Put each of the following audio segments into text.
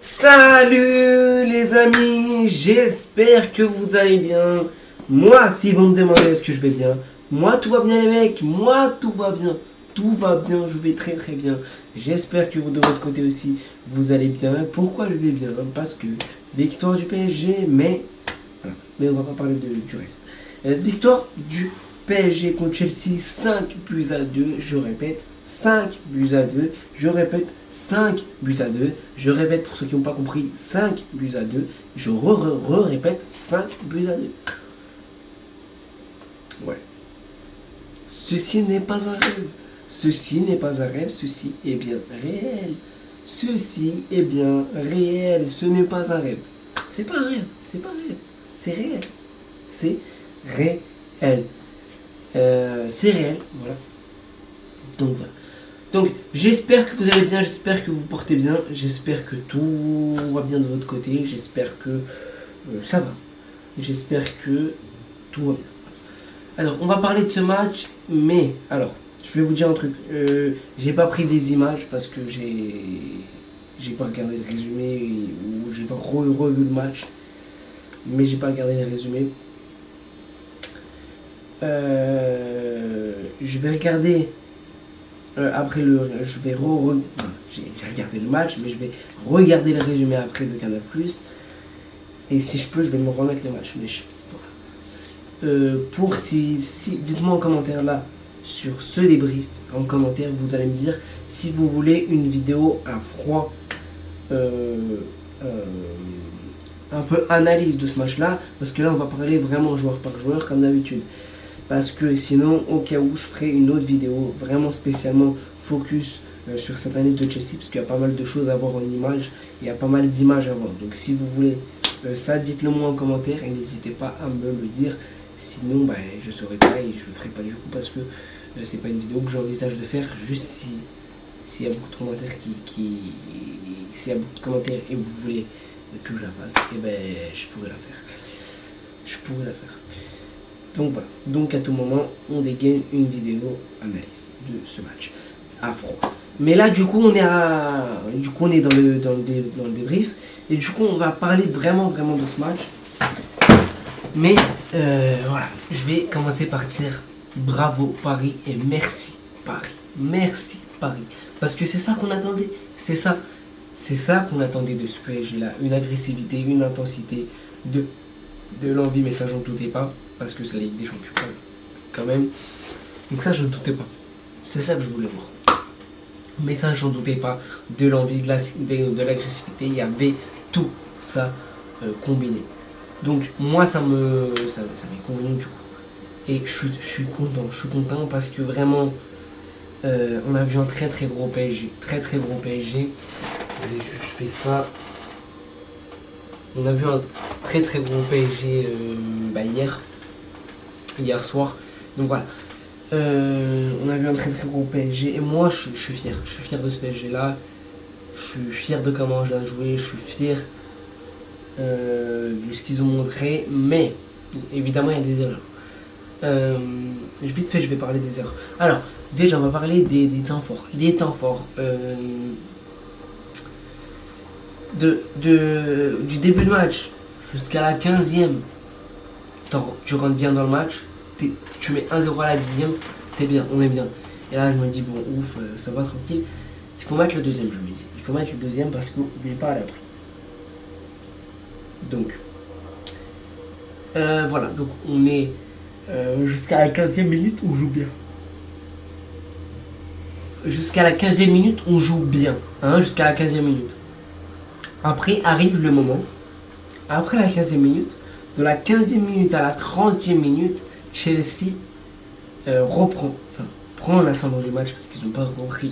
Salut les amis, j'espère que vous allez bien. Moi, si vous me demandez est-ce que je vais bien, moi tout va bien les mecs, moi tout va bien. Tout va bien, je vais très très bien. J'espère que vous de votre côté aussi, vous allez bien. Pourquoi je vais bien? Parce que victoire du PSG, mais on va pas parler du reste. Victoire du PSG contre Chelsea, 5 buts à 2, je répète, 5 buts à 2, je répète, 5 buts à 2, je répète pour ceux qui n'ont pas compris, 5 buts à 2, je répète, 5 buts à 2. Ouais. Ceci n'est pas un rêve, ceci n'est pas un rêve, ceci est bien réel. Ceci est bien réel, ce n'est pas un rêve. C'est pas un rêve, c'est pas un rêve, c'est réel. C'est réel. C'est réel, voilà. Donc voilà. Donc j'espère que vous allez bien, j'espère que vous portez bien, j'espère que tout va bien de votre côté, j'espère que ça va. J'espère que tout va bien. Alors on va parler de ce match, mais alors je vais vous dire un truc. J'ai pas pris des images parce que j'ai pas regardé le résumé ou j'ai pas revu le match, mais j'ai pas regardé les résumés. Je vais regarder après je vais j'ai regardé le match, mais je vais regarder le résumé après de Canal+. Et si je peux, je vais me remettre le match. Mais pour dites-moi en commentaire là sur ce débrief, en commentaire, vous allez me dire si vous voulez une vidéo à froid, un peu analyse de ce match là, parce que là on va parler vraiment joueur par joueur comme d'habitude. Parce que sinon, au cas où, je ferai une autre vidéo vraiment spécialement focus sur cette analyse de Chelsea, parce qu'il y a pas mal de choses à voir en images, il y a pas mal d'images à voir. Donc si vous voulez ça, dites-le moi en commentaire et n'hésitez pas à me le dire. Sinon, je ne saurais pas et je le ferai pas du coup, parce que c'est pas une vidéo que j'envisage de faire, juste s'il y a beaucoup de commentaires s'il y a beaucoup de commentaires et vous voulez que je la fasse, et je pourrais la faire. Je pourrais la faire. Donc voilà, donc à tout moment, on dégaine une vidéo analyse de ce match à froid. Mais là, du coup, on est dans le débrief. Et du coup, on va parler vraiment de ce match. Mais voilà, je vais commencer par dire bravo Paris et merci Paris. Merci Paris. Parce que c'est ça qu'on attendait. C'est ça qu'on attendait de ce PSG là. Une agressivité, une intensité, de l'envie, mais ça, j'en doutais pas. Parce que c'est la Ligue des Champions quand même. Donc ça, je ne doutais pas. C'est ça que je voulais voir. Mais ça, j'en doutais pas. De l'envie, de l'agressivité. Il y avait tout ça combiné. Donc moi, ça m'est convenu du coup. Et je suis content. Je suis content parce que vraiment, on a vu un très gros PSG. Très gros PSG. Allez, je fais ça. On a vu un très gros PSG hier soir. Donc voilà. On a vu un très gros PSG. Et moi, je suis fier. Je suis fier de ce PSG là. Je suis fier de comment je l'ai joué. Je suis fier de ce qu'ils ont montré. Mais, évidemment, il y a des erreurs. Vite fait, je vais parler des erreurs. Alors, déjà, on va parler des temps forts. Les temps forts. Du début de match jusqu'à la 15e. Tu rentres bien dans le match, tu mets 1-0 à la 10e, t'es bien, on est bien. Et là je me dis bon ouf, ça va tranquille. Il faut mettre le deuxième, je me dis. Il faut mettre le deuxième parce qu'on n'est pas à l'abri. Donc voilà, donc on est jusqu'à la 15e minute, on joue bien. Jusqu'à la 15e minute, on joue bien. Jusqu'à la 15e minute. Après arrive le moment, après la 15e minute, de la 15e minute à la 30e minute, Chelsea prend l'ascendant du match parce qu'ils n'ont pas repris.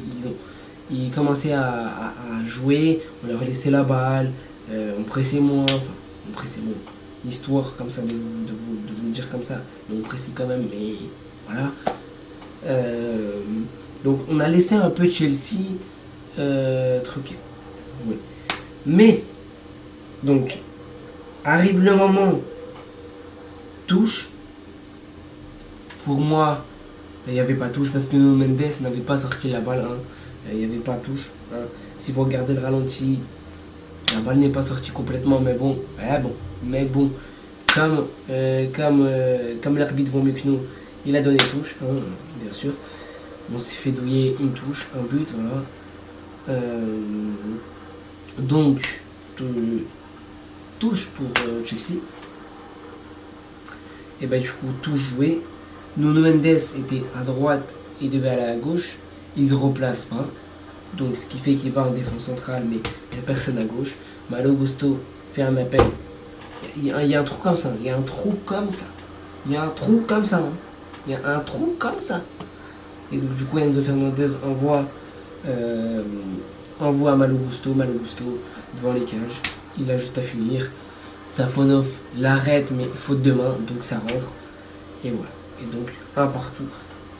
Ils commençaient à jouer, on leur laissait la balle, on pressait moins. Histoire comme ça de vous le dire comme ça, mais on pressait quand même, mais voilà. Donc on a laissé un peu Chelsea truquer. Oui. Mais, donc, arrive le moment, touche. Pour moi, il n'y avait pas touche parce que Nuno Mendes n'avait pas sorti la balle. Il n'y avait pas touche. Si vous regardez le ralenti, La balle n'est pas sortie complètement, mais bon, comme l'arbitre vaut mieux que nous, il a donné touche, hein, bien sûr. On s'est fait douiller une touche, un but, voilà. Donc, touche pour Chelsea. Et bah du coup, tout joué. Nuno Mendes était à droite, il devait aller à gauche. Il se replace pas. Donc ce qui fait qu'il va en défense centrale, mais il n'y a personne à gauche. Malo Gusto fait un appel. Il y a un trou comme ça. Il y a un trou comme ça. Il y a un trou comme ça. Hein. Il y a un trou comme ça. Et donc du coup, Enzo Fernandez envoie Malo Gusto devant les cages. Il a juste à finir. Safonov l'arrête, mais faute de main, donc ça rentre. Et voilà. Et donc, un partout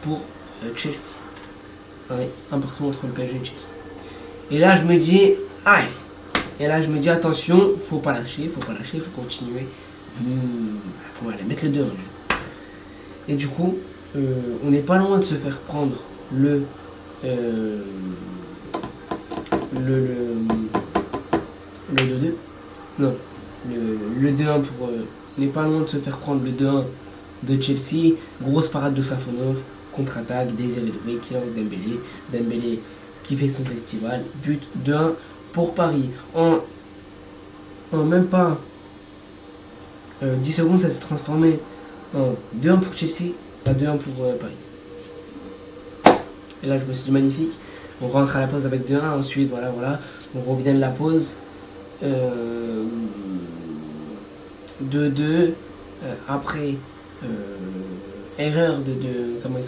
pour Chelsea. Un partout entre le PSG et Chelsea. Et là, je me dis, attention, faut pas lâcher, faut continuer. Faut aller mettre le 2 en jeu. Et du coup, on n'est pas loin de se faire prendre le 2-2. Non, le 2-1 pour. On n'est pas loin de se faire prendre le 2-1 de Chelsea. Grosse parade de Safonov, contre-attaque, Désiré Doué qui lance Dembélé qui fait son festival. But 2-1 pour Paris. En même pas 10 secondes, ça s'est transformé en 2-1 pour Chelsea à 2-1 pour Paris. Et là, je me suis dit magnifique. On rentre à la pause avec 2-1. Ensuite, voilà. On revient de la pause. 2-2. Après, erreur de. Comment il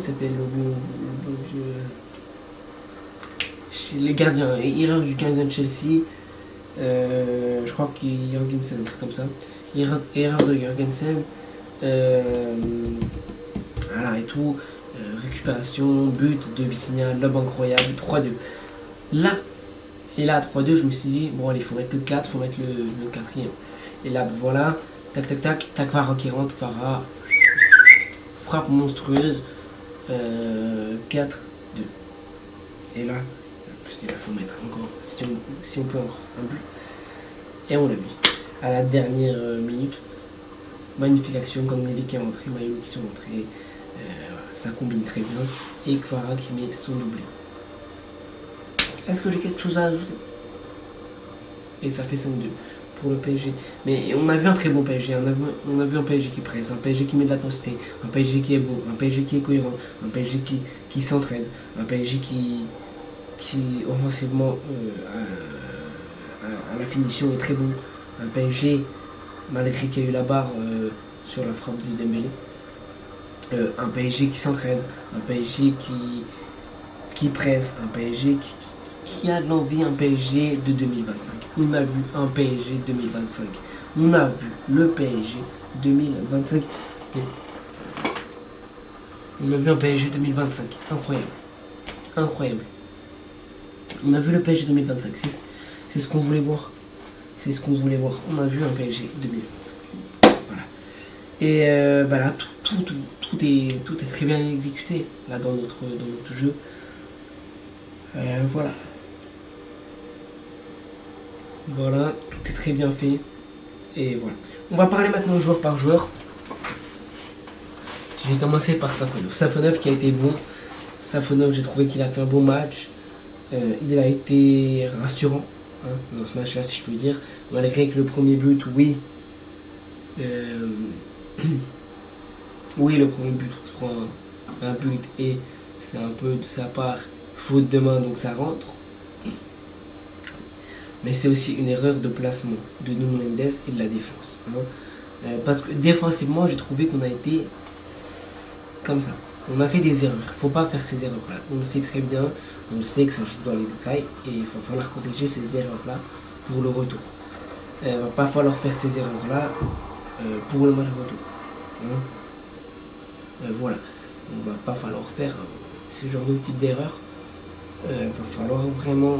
s'appelle les gardiens. Erreur du gardien de Chelsea. Je crois qu'il y a Jorgensen, un truc comme ça. Erreur de Jorgensen. Voilà et tout. Récupération, but de Vitinha, lob incroyable, 3-2. Là, 3-2, je me suis dit, bon allez, il faut mettre le 4, il faut mettre le 4ème. Et là, voilà, tac, Vara qui rentre, Vara, frappe monstrueuse, 4-2. Et là, il faut mettre encore, si on peut encore, un but. Et on l'a mis. À la dernière minute, magnifique action, comme les qui est rentré, Maillot qui sont rentrés. Ça combine très bien. Et Kvara qui met son doublé. Est-ce que j'ai quelque chose à ajouter? Et ça fait 5-2 pour le PSG. Mais on a vu un très bon PSG. On a vu un PSG qui presse, un PSG qui met de l'intensité, un PSG qui est beau, un PSG qui est cohérent, un PSG qui s'entraide, un PSG qui offensivement à la finition est très bon. Un PSG, malgré qu'il y a eu la barre sur la frappe de Dembélé. Un PSG qui s'entraide, un PSG qui presse, un PSG qui a de l'envie, un PSG de 2025. On a vu un PSG 2025. On a vu le PSG 2025. On a vu un PSG 2025. Incroyable. On a vu le PSG 2025. C'est ce qu'on voulait voir. On a vu un PSG 2025. Voilà. Et là, tout est très bien exécuté là dans notre jeu. Voilà, tout est très bien fait. Et voilà. On va parler maintenant joueur par joueur. Je vais commencer par Safonov. Safonov qui a été bon. Safonov, j'ai trouvé qu'il a fait un bon match. Il a été rassurant dans ce match-là, si je peux dire. Malgré que le premier but, oui. Oui, le premier but, on se prend un but et c'est un peu de sa part faute de main, donc ça rentre. Mais c'est aussi une erreur de placement de Nuno Mendes et de la défense. Parce que défensivement, j'ai trouvé qu'on a été comme ça. On a fait des erreurs. Il ne faut pas faire ces erreurs-là. On le sait très bien. On sait que ça joue dans les détails. Et il va falloir corriger ces erreurs-là pour le retour. Il ne va pas falloir faire ces erreurs-là pour le match retour. Voilà. On ne va pas falloir faire ce genre de type d'erreur. Il va falloir vraiment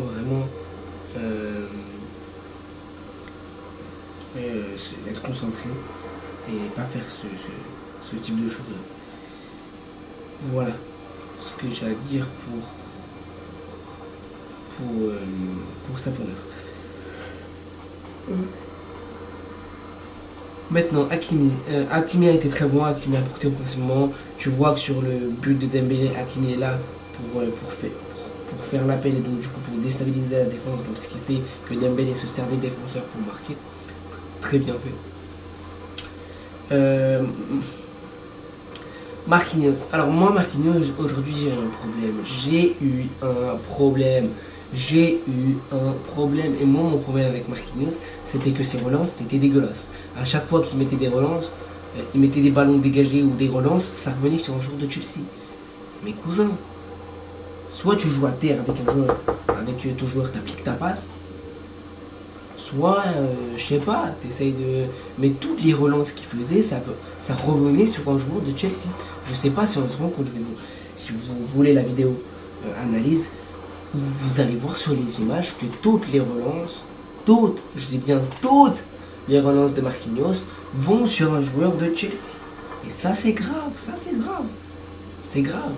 être concentré et pas faire ce type de choses. Voilà ce que j'ai à dire pour sa honneur. Maintenant, Hakimi a été très bon, Hakimi a apporté offensivement. Tu vois que sur le but de Dembélé, Hakimi est là pour faire l'appel et donc du coup pour déstabiliser la défense. Donc ce qui fait que Dembélé se sert des défenseurs pour marquer. Très bien fait. Marquinhos. Alors moi, Marquinhos, aujourd'hui j'ai un problème. J'ai eu un problème. Et moi, mon problème avec Marquinhos, c'était que ses relances, c'était dégueulasse. À chaque fois qu'il mettait des relances, il mettait des ballons dégagés ou des relances, ça revenait sur un joueur de Chelsea. Mes cousins, soit tu joues à terre avec un joueur, avec ton joueur, t'appliques ta passe, soit, je sais pas, t'essayes de... Mais toutes les relances qu'il faisait, ça revenait sur un joueur de Chelsea. Je sais pas si on se rend compte, si vous voulez la vidéo analyse, vous allez voir sur les images que toutes les relances, je dis bien toutes les relances de Marquinhos vont sur un joueur de Chelsea. Et ça c'est grave, c'est grave.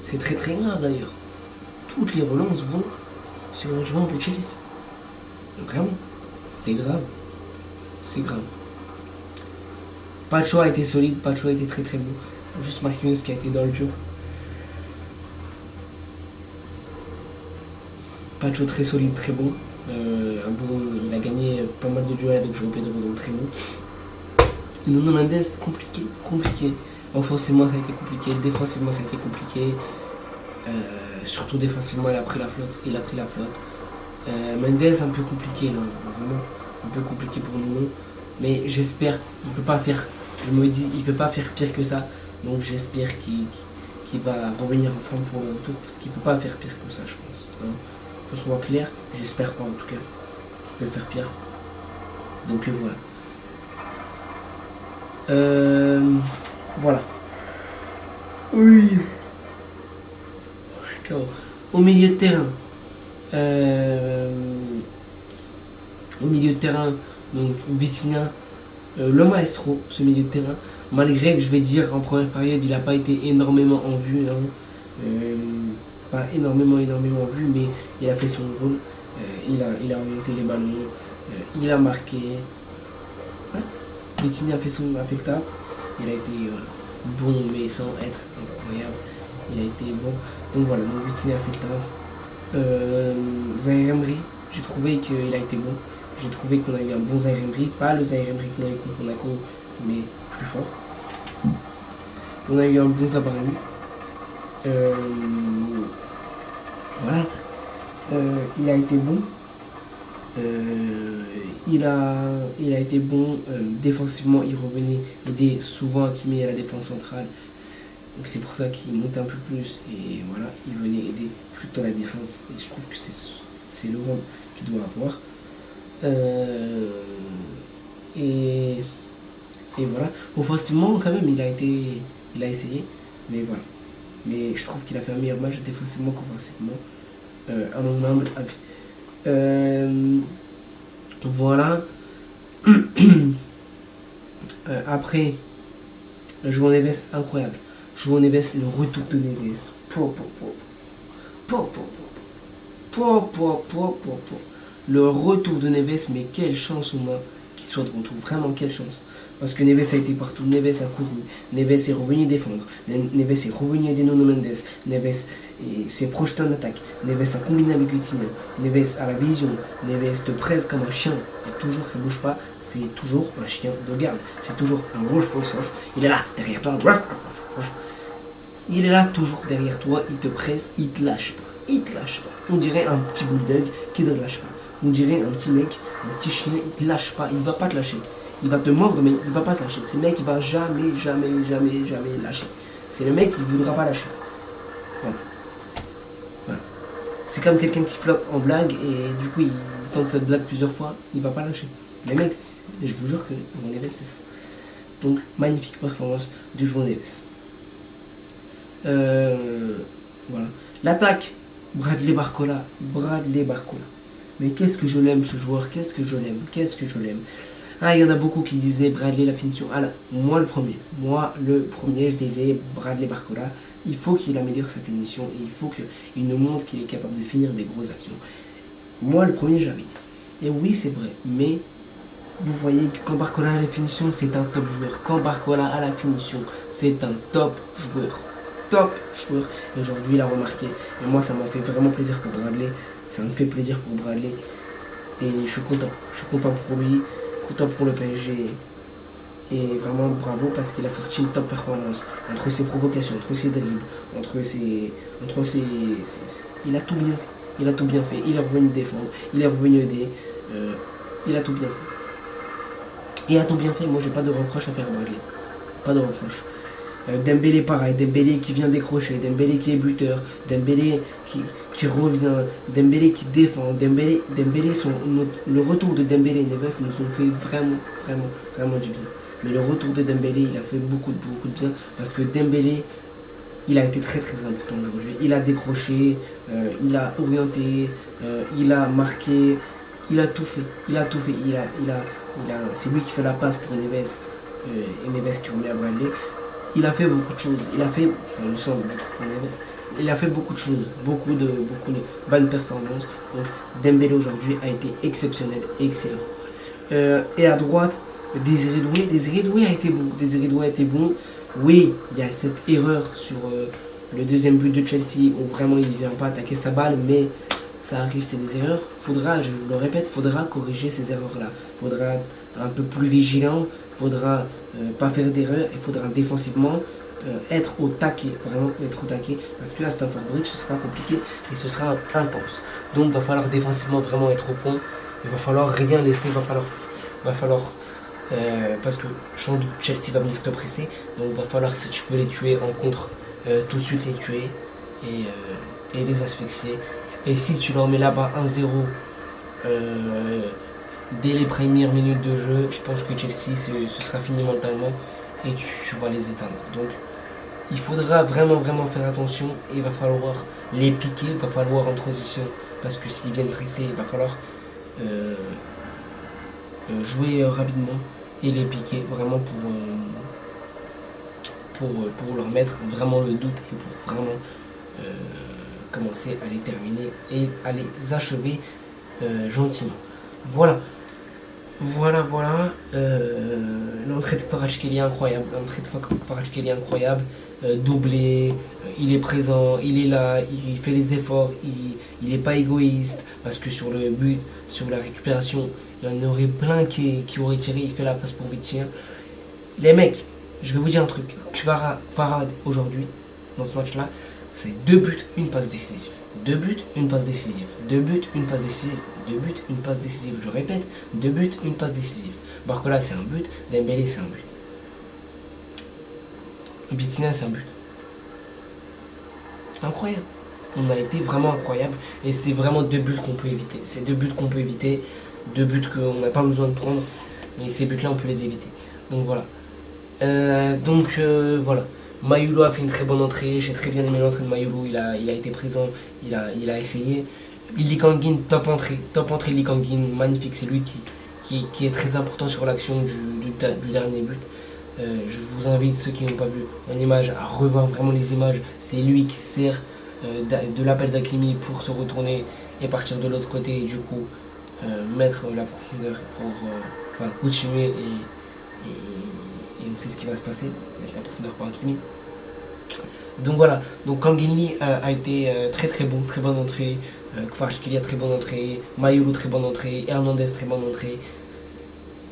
C'est très très grave d'ailleurs. Toutes les relances vont sur un joueur de Chelsea. Vraiment, c'est grave. Pacho a été solide, Pacho a été très très bon. Juste Marquinhos qui a été dans le dur. Pacho très solide, très bon. Il a gagné pas mal de duels avec João Pedro, donc très bon. Et Nuno Mendes, compliqué. Offensivement ça a été compliqué, défensivement ça a été compliqué. Surtout défensivement il a pris la flotte. Mendes un peu compliqué là, vraiment un peu compliqué pour Nuno. Mais j'espère qu'il peut pas faire. Je me dis il peut pas faire pire que ça. Donc j'espère qu'il va revenir en forme pour le retour. Parce qu'il peut pas faire pire que ça je pense. Hein. Que ce soit clair, j'espère pas en tout cas qu'il peut faire pire. Donc voilà. Voilà. Oui. Au milieu de terrain, donc Vitinha, le maestro, ce milieu de terrain, malgré que je vais dire en première période, il n'a pas été énormément en vue. Hein. Pas énormément en vue, mais il a fait son rôle. Il a orienté les ballons, il a marqué. Ouais. Vitinha a fait le taf. Il a été bon, mais sans être incroyable. Il a été bon. Donc voilà, donc Vitinha a fait le taf. Zaïre Emery, j'ai trouvé qu'il a été bon. J'ai trouvé qu'on a eu un bon Zaïre Emery. Pas le Zaïre Emery qu'on a eu contre Monaco, mais plus fort. On a eu un bon Zabarelu. Voilà. Il a été bon. Il a été bon défensivement, il revenait aider souvent Hakimi à la défense centrale. Donc c'est pour ça qu'il monte un peu plus et voilà, il venait aider plutôt la défense. Et je trouve que c'est le rôle qu'il doit avoir. Et voilà. Offensivement quand même il a essayé, mais voilà. Mais je trouve qu'il a fait un meilleur match défensivement qu'offensivement. À mon humble avis. Voilà. Après, João Neves, incroyable. João Neves, le retour de Neves. Le retour de Neves, mais quelle chance on a qu'il soit de retour. Vraiment, quelle chance. Parce que Neves a été partout, Neves a couru, Neves est revenu défendre, Neves est revenu aider Nuno Mendes, Neves s'est projeté en attaque, Neves a combiné avec Vitinha, Neves a la vision, Neves te presse comme un chien, et toujours ça bouge pas, c'est toujours un chien de garde, c'est toujours un rouf, il est là, derrière toi, il est là toujours derrière toi, il te presse, il te lâche pas, on dirait un petit bulldog qui ne te lâche pas, on dirait un petit mec, un petit chien, il te lâche pas, il va pas te lâcher. Il va te mordre, mais il va pas te lâcher. C'est le mec qui va jamais lâcher. C'est le mec qui voudra pas lâcher. Voilà. C'est comme quelqu'un qui floppe en blague et du coup il tente cette blague plusieurs fois, il va pas lâcher. Les mecs, je vous jure que João Neves c'est ça. Donc magnifique performance du João Neves. Voilà. L'attaque, Bradley Barcola. Mais qu'est-ce que je l'aime ce joueur, qu'est-ce que je l'aime. Ah, il y en a beaucoup qui disaient Bradley la finition. Alors, moi le premier, je disais Bradley Barcola. Il faut qu'il améliore sa finition et il faut qu'il nous montre qu'il est capable de finir des grosses actions. Moi le premier, j'avais dit. Et oui, c'est vrai, mais vous voyez que quand Barcola a la finition, c'est un top joueur. Quand Barcola a la finition, c'est un top joueur. Top joueur. Et aujourd'hui, il a remarqué. Et moi, ça m'a fait vraiment plaisir pour Bradley. Ça me fait plaisir pour Bradley. Et je suis content. Je suis content pour lui, content pour le PSG. Et vraiment bravo parce qu'il a sorti une top performance. Entre ses provocations, entre ses dribbles, entre ses. Il a tout bien fait. Il a tout bien fait. Il est revenu défendre. Il est revenu aider. Il a tout bien fait. Il a tout bien fait. Moi, j'ai pas de reproche à faire à Bradley. Pas de reproche. Dembélé pareil, Dembélé qui vient décrocher, Dembélé qui est buteur, Dembélé qui revient, Dembélé qui défend, Dembélé le retour de Dembélé et Neves nous ont fait vraiment du bien. Mais le retour de Dembélé, il a fait beaucoup de bien parce que Dembélé, il a été très important aujourd'hui. Il a décroché, il a orienté, il a marqué, il a tout fait. C'est lui qui fait la passe pour Neves et Neves qui remet à Bradley. Il a fait beaucoup de choses. Il a fait, enfin, il semble, il a fait beaucoup de choses, beaucoup de bonnes performances. Donc Dembélé aujourd'hui a été exceptionnel, excellent. Et à droite, Désiré Doué a été bon. Désiré Doué a été bon. Oui, il y a cette erreur sur le deuxième but de Chelsea où vraiment il ne vient pas attaquer sa balle, mais ça arrive, c'est des erreurs. Faudra, je le répète, faudra corriger ces erreurs-là. Faudra être un peu plus vigilant. Faudra pas faire d'erreur. Il faudra défensivement être au taquet, vraiment être au taquet, parce que à Stamford Bridge ce sera compliqué et ce sera intense. Donc il va falloir défensivement vraiment être au point. Il va falloir rien laisser. Il va falloir parce que sans doute Chelsea va venir te presser. Donc il va falloir, si tu peux les tuer en contre, tout de suite les tuer et les asphyxier. Et si tu leur mets là-bas 1-0 dès les premières minutes de jeu, je pense que Chelsea ce sera fini mentalement et tu vas les éteindre. Donc il faudra vraiment faire attention et il va falloir les piquer, il va falloir en transition parce que s'ils viennent presser, il va falloir jouer rapidement et les piquer vraiment pour leur mettre vraiment le doute et pour vraiment commencer à les terminer et à les achever gentiment. Voilà. L'entrée de Kvaratskhelia est incroyable. Doublé, il est présent, il est là, il fait les efforts, il n'est pas égoïste. Parce que sur le but, sur la récupération, il y en aurait plein qui auraient tiré. Il fait la passe pour Vitinha. Les mecs, je vais vous dire un truc. Kvarat aujourd'hui, dans ce match-là, c'est 2 buts, une passe décisive. 2 buts, une passe décisive. 2 buts, une passe décisive. 2 buts, une passe décisive. Je répète, 2 buts, une passe décisive. Barcola, c'est un but. Dembélé, c'est un but. Vitinha, c'est un but. Incroyable. On a été vraiment incroyable. Et c'est vraiment 2 buts qu'on peut éviter. C'est 2 buts qu'on peut éviter. 2 buts qu'on n'a pas besoin de prendre. Mais ces buts-là, on peut les éviter. Donc voilà. Voilà. Mayolo a fait une très bonne entrée, j'ai très bien aimé l'entrée de Mayolo, il a été présent, il a essayé. Lee Kang-in, top entrée Lee Kang-in, magnifique, c'est lui qui est très important sur l'action du dernier but. Je vous invite, ceux qui n'ont pas vu en image, à revoir vraiment les images. C'est lui qui sert de l'appel d'Hakimi pour se retourner et partir de l'autre côté et du coup mettre la profondeur pour continuer et on sait ce qui va se passer avec la profondeur par Hakimi. Donc voilà, donc Kang-in a été très bon, très bonne entrée, Kvaratskhelia très bonne entrée, Mayolo très bonne entrée, Hernandez très bonne entrée.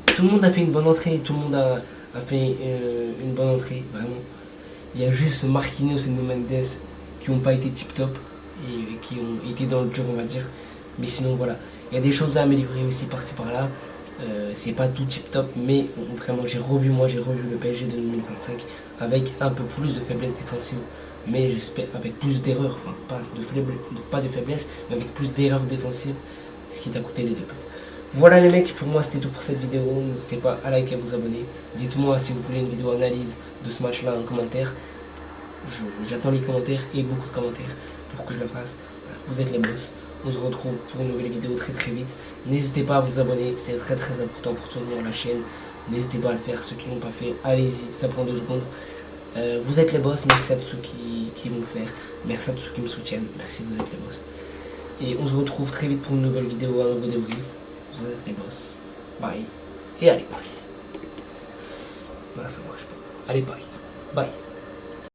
Tout le monde a fait une bonne entrée, tout le monde a fait une bonne entrée, vraiment. Il y a juste Marquinhos et Mendes qui n'ont pas été tip top et qui ont été dans le dur, on va dire. Mais sinon voilà, il y a des choses à améliorer aussi par-ci par-là. C'est pas tout tip top, mais vraiment j'ai revu le PSG de 2025 avec un peu plus de faiblesse défensive, mais j'espère avec plus d'erreurs, enfin pas de faiblesse, mais avec plus d'erreurs défensives, ce qui t'a coûté les 2 buts. Voilà les mecs, pour moi c'était tout pour cette vidéo. N'hésitez pas à liker et à vous abonner. Dites-moi si vous voulez une vidéo analyse de ce match là en commentaire. J'attends les commentaires et beaucoup de commentaires pour que je le fasse. Voilà, vous êtes les boss. On se retrouve pour une nouvelle vidéo très très vite. N'hésitez pas à vous abonner, c'est très très important pour soutenir la chaîne. N'hésitez pas à le faire, ceux qui ne l'ont pas fait, allez-y, ça prend 2 secondes. Vous êtes les boss, merci à tous ceux qui vont le faire. Merci à tous ceux qui me soutiennent, merci, vous êtes les boss. Et on se retrouve très vite pour une nouvelle vidéo, un nouveau débrief. Vous êtes les boss. Bye. Et allez, bye. Là, ça marche pas. Allez, bye. Bye.